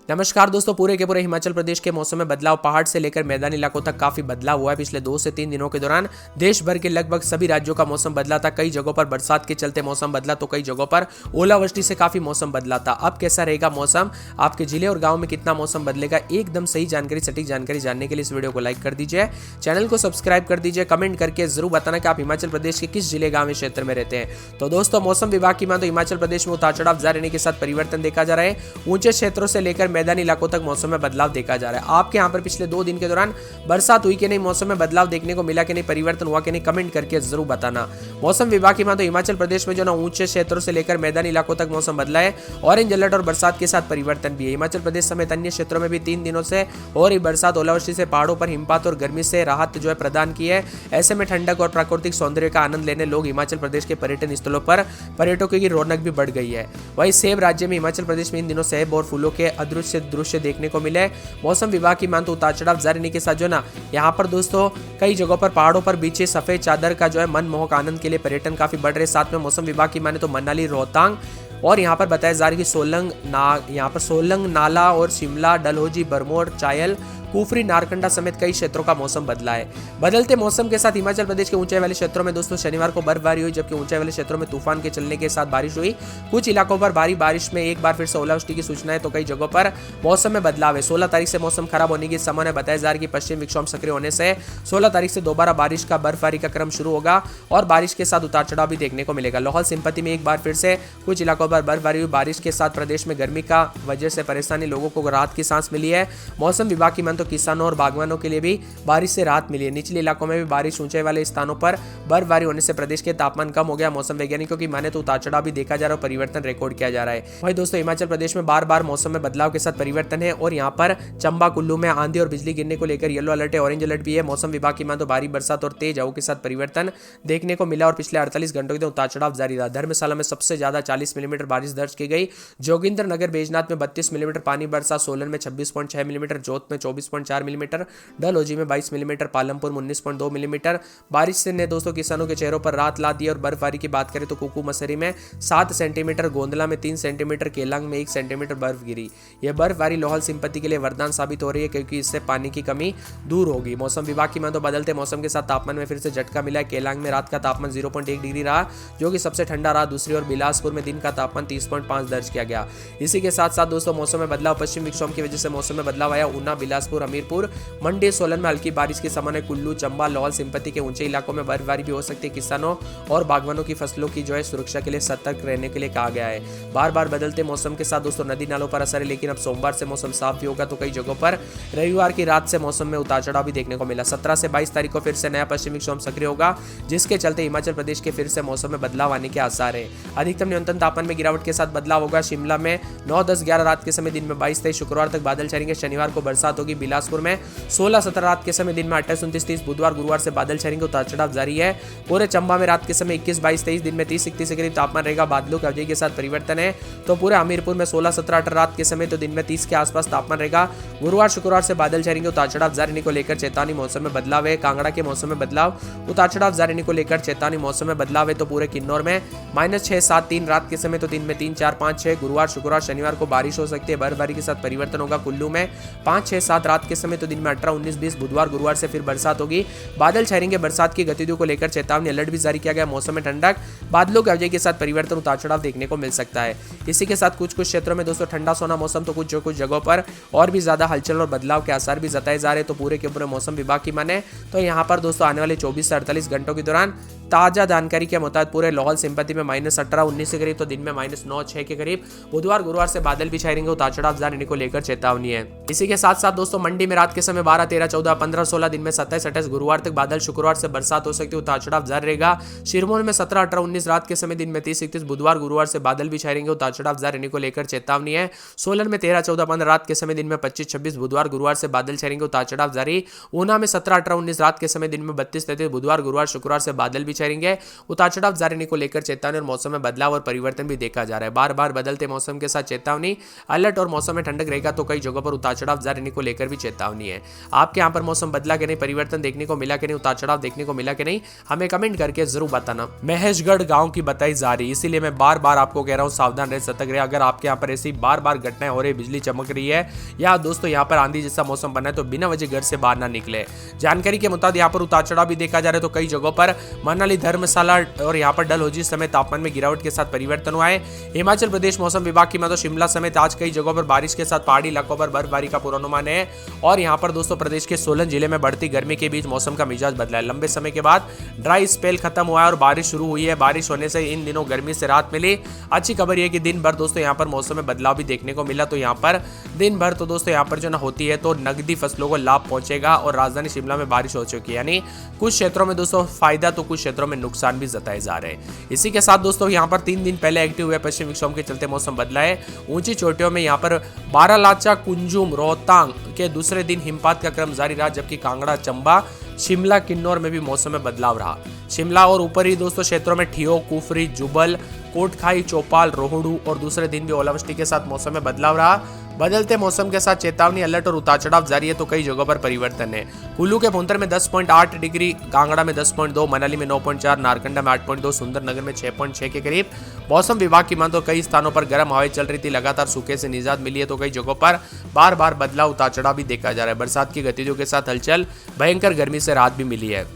नमस्कार दोस्तों, पूरे के पूरे हिमाचल प्रदेश के मौसम में बदलाव पहाड़ से लेकर मैदानी इलाकों तक काफी बदलाव हुआ है। पिछले 2 से 3 दिनों के दौरान देश भर के लगभग सभी राज्यों का मौसम बदला था। कई जगहों पर बरसात के चलते मौसम बदला तो कई जगहों पर ओलावृष्टि से काफी मौसम बदला था। अब कैसा रहेगा मौसम, आपके जिले और गाँव में कितना मौसम बदलेगा, एकदम सही जानकारी, सटीक जानकारी जानने के लिए इस वीडियो को लाइक कर दीजिए, चैनल को सब्सक्राइब कर दीजिए, कमेंट करके जरूर बताना कि आप हिमाचल प्रदेश के किस जिले, गाँव, क्षेत्र में रहते हैं। तो दोस्तों, मौसम विभाग की माने तो हिमाचल प्रदेश में उतार चढ़ाव जारी रहने के साथ परिवर्तन देखा जा रहा है। ऊंचे क्षेत्रों से लेकर मैदानी इलाकों तक मौसम में बदलाव देखा जा रहा है। आपके यहाँ पर पिछले 2 दिन के दौरान बरसात हुई कि नहीं, मौसम में बदलाव देखने को मिला कि नहीं, परिवर्तन हुआ कि नहीं, कमेंट करके जरूर बताना। मौसम विभाग की माने तो हिमाचल प्रदेश में जो ना ऊंचे क्षेत्रों से लेकर मैदानी इलाकों तक मौसम बदला है। ऑरेंज अलर्ट और बरसात के साथ परिवर्तन भी है। हिमाचल प्रदेश समेत अन्य क्षेत्रों में भी 3 दिनों से हो रही बरसात, ओलावृष्टि से पहाड़ों पर हिमपात और गर्मी से राहत जो है प्रदान की है। ऐसे में ठंडक और प्राकृतिक सौंदर्य का आनंद लेने लोग हिमाचल प्रदेश के पर्यटन स्थलों पर पर्यटकों की रौनक भी बढ़ गई है। वहीं सेब राज्य में हिमाचल प्रदेश में इन दिनों सेब और फूलों के अदृश्य दृश्य देखने को मिले। मौसम विभाग की मान तो उतार चढ़ाव जारी रहने के साथ जो ना यहाँ पर दोस्तों कई जगहों पर पहाड़ों पर बिछे सफेद चादर का जो है मनमोहक आनंद के लिए पर्यटन काफी बढ़ रहे। साथ में मौसम विभाग की माने तो मनाली, रोहतांग और यहाँ पर बताया जा रहा है कि यहाँ पर सोलंग, नाला और शिमला, डलहौजी, भरमौर, चायल, कुफरी, नारकंडा समेत कई क्षेत्रों का मौसम बदला है। बदलते मौसम के साथ हिमाचल प्रदेश के ऊंचाई वाले क्षेत्रों में दोस्तों शनिवार को बर्फबारी हुई, जबकि ऊंचाई वाले क्षेत्रों में तूफान के चलने के साथ बारिश हुई। कुछ इलाकों पर भारी बारिश में एक बार फिर से ओलावृष्टि की सूचना है, तो कई जगहों पर मौसम में बदलाव है। 16 तारीख से मौसम खराब होने की संभावना बताया जा रहा है कि पश्चिम विक्षोभ सक्रिय होने से 16 तारीख से दोबारा बारिश का बर्फबारी का क्रम शुरू होगा और बारिश के साथ उतार चढ़ाव भी देखने को मिलेगा। लाहौल स्पीति में एक बार फिर से कुछ इलाकों पर बर्फबारी हुई। बारिश के साथ प्रदेश में गर्मी का वजह से परेशानी, लोगों को राहत की सांस मिली है। मौसम विभाग की मान तो किसानों और बागवानों के लिए भी बारिश से राहत मिली है। निचले इलाकों में भी बारिश, ऊंचाई वाले स्थानों पर बर्फबारी होने से प्रदेश के तापमान कम हो गया। मौसम वैज्ञानिकों की माने तो उतार चढ़ाव भी देखा जा रहा है, परिवर्तन रिकॉर्ड किया जा रहा है। वही दोस्तों, हिमाचल प्रदेश में बार बार मौसम में बदलाव के साथ परिवर्तन है और यहाँ पर चंबा, कुल्लू में आंधी और बिजली गिरने को लेकर येलो अलर्ट है, ऑरेंज अलर्ट भी है। मौसम विभाग की माने तो भारी बरसात और तेज हवाओं के साथ परिवर्तन देखने को मिला और पिछले 48 घंटों के उतार चढ़ाव जारी रहा। धर्मशाला में सबसे ज्यादा 40 मिलीमीटर बारिश दर्ज की गई। जोगिंद्र नगर, बैजनाथ में 32 मिलीमीटर पानी बरसा, सोलन में 26.6 मिलीमीटर, जोत में 24.4 मिलीमीटर, डलहौजी में 22 मिलीमीटर, पालमपुर में 19.2 मिलीमीटर बारिश से ने दोस्तों किसानों के चेहरों पर राहत ला दी। और बर्फबारी की बात करें तो कुकू मसरी में 7 सेंटीमीटर, गोंदला में 3 सेंटीमीटर, केलांग में 1 सेंटीमीटर बर्फ गिरी। यह बर्फबारी लाहौल स्पीति के लिए वरदान साबित हो रही है, क्योंकि इससे पानी की कमी दूर होगी। मौसम विभाग की मान तो बदलते मौसम के साथ तापमान में फिर से झटका मिला है। केलांग में रात का तापमान 0.1 डिग्री रहा, जो कि सबसे ठंडा रहा। दूसरी ओर बिलासपुर में दिन का तापमान 30.5 दर्ज किया गया। इसी के साथ साथ दोस्तों मौसम में बदलाव, पश्चिम विक्षोभ की वजह से मौसम में बदलाव आया। ऊना, बिलासपुर, हमीरपुर, मंडी, सोलन में हल्की बारिश की संभावना। कुल्लू, चंबा, लाहौल स्पीति के ऊंचे इलाकों में बर्फबारी भी हो सकती है। किसानों और बागवानों की फसलों की जो है सुरक्षा के लिए सतर्क रहने के लिए कहा गया है। बार बार बदलते मौसम के साथ दोस्तों नदी नालों पर असर है, लेकिन अब सोमवार से मौसम साफ भी होगा, तो कई जगहों पर रविवार की रात से मौसम में उतार चढ़ाव भी देखने को मिला। 17 से 22 तारीख को फिर से नया पश्चिमी विक्षोभ सक्रिय होगा, जिसके चलते हिमाचल प्रदेश के फिर से मौसम में बदलाव आने के आसार है। अधिकतम न्यूनतम तापमान में गिरावट के साथ बदलाव होगा। शिमला में 9, 10, 11 रात के समय दिन में 22, 23, शुक्रवार तक बादल छाएंगे। शनिवार को बरसात होगी। बिलासपुर में 16, 17 रात के समय दिन में 28, 29, 30, बुधवार, गुरुवार से बादल छाएंगे, उतार चढ़ाव जारी है। पूरे चंबा में रात के समय 21, 22, 23, दिन में 30, 31 के करीब तापमान रहेगा। बादलों की अवधि के साथ परिवर्तन है, तो पूरे हमीरपुर में 16, 17, 18 रात के समय तो दिन में 30 के आसपास तापमान रहेगा। गुरुवार, शुक्रवार से बादल छाएंगे, उतार चढ़ाव जारी को लेकर चेतावनी। मौसम में बदलाव है। कांगड़ा के मौसम में बदलाव, उतार चढ़ाव जारी को लेकर चेतावनी। मौसम में बदलाव है, तो पूरे किन्नौर में -6, 7, 3 रात के समय तो दिन में 3, 4, 5, 6, गुरुवार, शुक्रवार, शनिवार को बारिश हो सकती है। बर्फबारी के साथ परिवर्तन होगा। कुल्लू में 5, 6, 7 रात के समय तो दिन में 18, 19, 20, बुधवार, गुरुवार से फिर बरसात होगी। बादल छाएंगे। बरसात की गतिविधियों को लेकर चेतावनी, अलर्ट भी जारी किया गया। मौसम में ठंडक, बादलों की अवधि के साथ परिवर्तन, उतार चढ़ाव देखने को मिल सकता है। इसी के साथ कुछ क्षेत्रों में दोस्तों ठंडा सोना मौसम, तो कुछ जगहों पर और भी ज्यादा हलचल और बदलाव के आसार भी जताए जा रहे हैं। तो पूरे के पूरे मौसम विभाग की माने तो यहाँ पर दोस्तों आने वाले 24 से 48 घंटों के दौरान ताजा जानकारी के मुताबिक पूरे लाहौल स्पीति में -18, 19 के करीब, तो दिन में -9, 6 के करीब। बुधवार, गुरुवार से बादल भी छाएंगे, उतार चढ़ाव जाने को लेकर चेतावनी है। इसी के साथ साथ दोस्तों मंडी में रात के समय 12, 13, 14, 15, 16, दिन में 27, 28, गुरुवार तक बादल, शुक्रवार से बरसात हो सकती है, उतार चढ़ाव जारी रहेगा। सिरमौर में 17, 18, 19 रात के समय दिन में 30, 31, बुधवार, गुरुवार से बादल भी छाएंगे, उतार चढ़ाव जारी को लेकर चेतावनी है। सोलन में 13, 14, 15 रात के समय दिन में 25, 26, बुधवार, गुरुवार से बादल छाएंगे, उतार चढ़ाव जारी। ऊना में 17, 18, 19 रात के समय दिन में 32, 33, बुधवार, गुरुवार, शुक्रवार से बादल भी रहेंगे। उतार चढ़ाव जारी रहने को लेकर चेतावनी और मौसम में बदलाव और परिवर्तन भी देखा जा रहा है। बार बार बदलते मौसम के साथ चेतावनी, अलर्ट और मौसम में ठंडक रहेगा तो कई जगहों पर उतार चढ़ाव जारी रहने को लेकर भी चेतावनी है। आपके यहाँ पर मौसम बदला कि नहीं, परिवर्तन देखने को मिला कि नहीं, उतार चढ़ाव देखने को मिला कि नहीं, हमें कमेंट करके जरूर बताना। महेशगढ़ गांव की बताई जा रही, इसीलिए मैं बार बार आपको कह रहा हूं सावधान रहे, सतर्क रहे। अगर आपके यहाँ पर ऐसी बार बार घटनाएं हो रही, बिजली चमक रही है या दोस्तों यहाँ पर आंधी जैसा मौसम बना है तो बिना वजह घर से बाहर ना निकले। जानकारी के मुताबिक यहाँ पर उतार चढ़ाव भी देखा जा रहा है तो कई जगहों पर मनाली, धर्मशाला और यहाँ पर डलहौजी समेत तापमान में गिरावट के साथ परिवर्तन हुआ है। हिमाचल प्रदेश मौसम विभाग की मानो शिमला समेत आज कई जगहों पर बारिश के साथ पहाड़ी इलाकों पर बर्फबारी का पूर्वानुमान है। और यहाँ पर दोस्तों प्रदेश के सोलन जिले में बढ़ती गर्मी के बीच मौसम का मिजाज बदला है। लंबे समय के बाद ड्राई स्पेल खत्म हुआ है और बारिश शुरू हुई है। बारिश होने से इन दिनों गर्मी से राहत मिली। अच्छी खबर यह कि दिन भर दोस्तों यहाँ पर मौसम में बदलाव भी देखने को मिला। तो यहाँ पर दिन भर तो दोस्तों यहाँ पर जो ना होती है तो नकदी फसलों को लाभ पहुंचेगा। और राजधानी शिमला में बारिश हो चुकी है, यानी कुछ क्षेत्रों में दोस्तों फायदा तो कुछ क्षेत्रों में नुकसान भी जताए जा रहे हैं। इसी के साथ दोस्तों यहाँ पर 3 दिन पहले एक्टिव हुए पश्चिम विक्षोभ के चलते मौसम बदला है। ऊंची चोटियों में यहाँ पर बारालाचा, कुंजुम, रोहतांग के दूसरे दिन हिमपात का क्रम जारी रहा, जबकि कांगड़ा, चंबा, शिमला, किन्नौर में भी मौसम में बदलाव रहा। शिमला और ऊपरी दोस्तों क्षेत्रों में ठियोग, कुफरी, जुबल, कोटखाई, चौपाल, रोहड़ू और दूसरे दिन भी ओलावृष्टि के साथ मौसम में बदलाव रहा। बदलते मौसम के साथ चेतावनी, अलर्ट और उतार चढ़ाव जारी है तो कई जगहों पर परिवर्तन है। कुल्लू के भुंतर में 10.8 डिग्री, कांगड़ा में 10.2, मनाली में 9.4, नारकंडा में 8.2, सुंदरनगर में 6.6 के करीब मौसम विभाग की माने तो कई स्थानों पर गर्म हवाएं चल रही थी। लगातार सूखे से निजात मिली है तो कई जगहों पर बार बार बदलाव, उतार चढ़ाव भी देखा जा रहा है। बरसात की गतिविधियों के साथ हलचल, भयंकर गर्मी से राहत भी मिली है।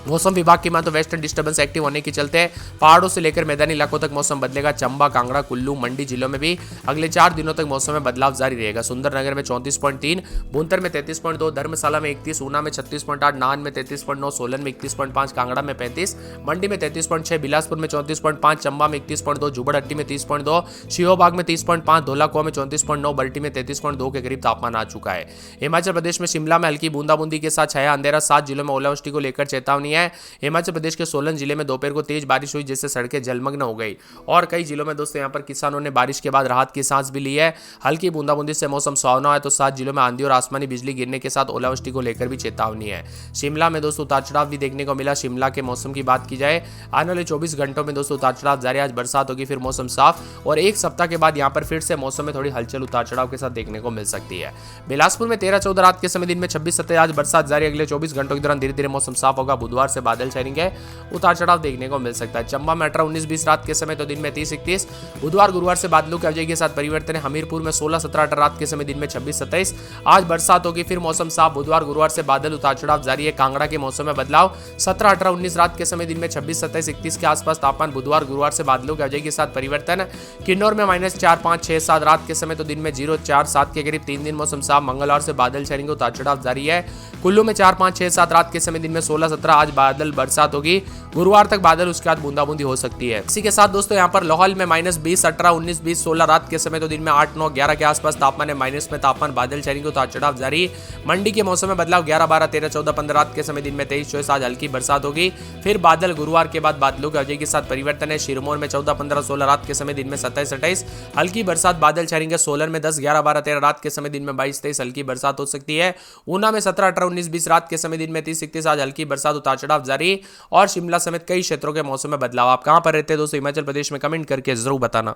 मौसम विभाग की माने तो वेस्टर्न डिस्टर्बेंस एक्टिव होने के चलते पहाड़ों से लेकर मैदानी इलाकों तक मौसम बदलेगा। चंबा, कांगड़ा, कुल्लू, मंडी जिलों में भी अगले 4 दिनों तक मौसम में बदलाव जारी रहेगा। सुंदरनगर में 34.3, भुंतर में 33.2, धर्मशाला में 31, ऊना में 36.8, नाहन में 33.9, सोलन में 31.5, कांगड़ा में 35, मंडी में 33.6, बिलासपुर में 34.5, चंबा में 31.2, जुबड़हट्टी में 30.2, शिहोबाग में 30.5, धौलाकुआ में 34.9, बल्टी में 33.2 के करीब तापमान आ चुका है। हिमाचल प्रदेश में शिमला में हल्की बूंदाबूंदी के साथ छाया अंधेरा, 7 जिलों में ओलावृष्टि को लेकर चेतावनी है। हिमाचल प्रदेश के सोलन जिले में दोपहर को तेज बारिश हुई जिससे सड़कें जलमग्न हो गई और कई जिलों में दोस्तों यहां पर किसानों ने बारिश के बाद राहत की सांस भी ली है। हल्की बूंदाबूंदी से मौसम सुहावना है तो 7 जिलों में आंधी और आसमानी बिजली गिरने के साथ ओलावृष्टि को लेकर भी चेतावनी है। शिमला में दोस्तों उतार चढ़ाव भी देखने को मिला। शिमला के मौसम की बात की जाए, आने वाले 24 घंटों में दोस्तों उतार चढ़ाव जारी, आज बरसात होगी, फिर मौसम साफ और एक सप्ताह के बाद यहां पर फिर से मौसम में थोड़ी हलचल उतार चढ़ाव के साथ देखने को मिल सकती है। बिलासपुर में 13-14 रात के समय, दिन में 26-27, आज बरसात जारी। अगले 24 घंटों के दौरान धीरे धीरे मौसम साफ होगा। बुधवार से बादल छाएंगे, उतार चढ़ाव देखने को मिल सकता है। चंबा में 18-19-20 रात के समय तो दिन में 30-31, बुधवार गुरुवार से बादलों की अवधि के साथ परिवर्तन है। हमीरपुर में 16-17 रात के समय, दिन में 26-27, आज बरसात होगी, फिर मौसम साफ। बुधवार गुरुवार से बादल, उतार चढ़ाव जारी है। कांगड़ा के मौसम में बदलाव, 17-18-19 रात के समय, दिन में 26-27-31 के आसपास तापमान। बुधवार गुरुवार से बादलों की अवधि के साथ परिवर्तन। किन्नौर में -4, 5, 6, 7 रात के समय तो दिन में 0, 4, 7 के करीब 3 दिन मौसम साफ। मंगलवार से बादल छाएंगे, उतार चढ़ाव जारी है। कुल्लू में 4, 5, 6, 7 रात के समय, दिन में 16-17, आज बादल, बरसात होगी। गुरुवार तक बादल, उसके बाद बूंदाबूंदी हो सकती है। इसी के साथ दोस्तों यहाँ पर लाहौल में -20, 18, 19, 20, 16 रात के समय तो दिन में 8, 9, 11 के आसपास तापमान है। माइनस में तापमान, बादल छाएंगे, उतार चढ़ाव जारी। मंडी के मौसम में बदलाव, 11, 12, 13, 14, 15 रात के समय, दिन में 23, 24, आज हल्की बरसात होगी, फिर बादल। गुरुवार के बाद बादलों की अवधि के साथ परिवर्तन है। सिरमौर में 14, 15, 16 रात के समय, दिन में 27, 28, हल्की बरसात, बादल छाएंगे। सोलन में 10, 11, 12, 13 रात के समय, दिन में 22, 23, हल्की बरसात हो सकती है। ऊना में 17, 18, 19, 20 रात के समय, दिन में 30, 31, आज हल्की बरसात, उतार चढ़ाव जारी। और शिमला समेत कई क्षेत्रों के मौसम में बदलाव। आप कहां पर रहते हैं दोस्तों हिमाचल प्रदेश में, कमेंट करके जरूर बताना।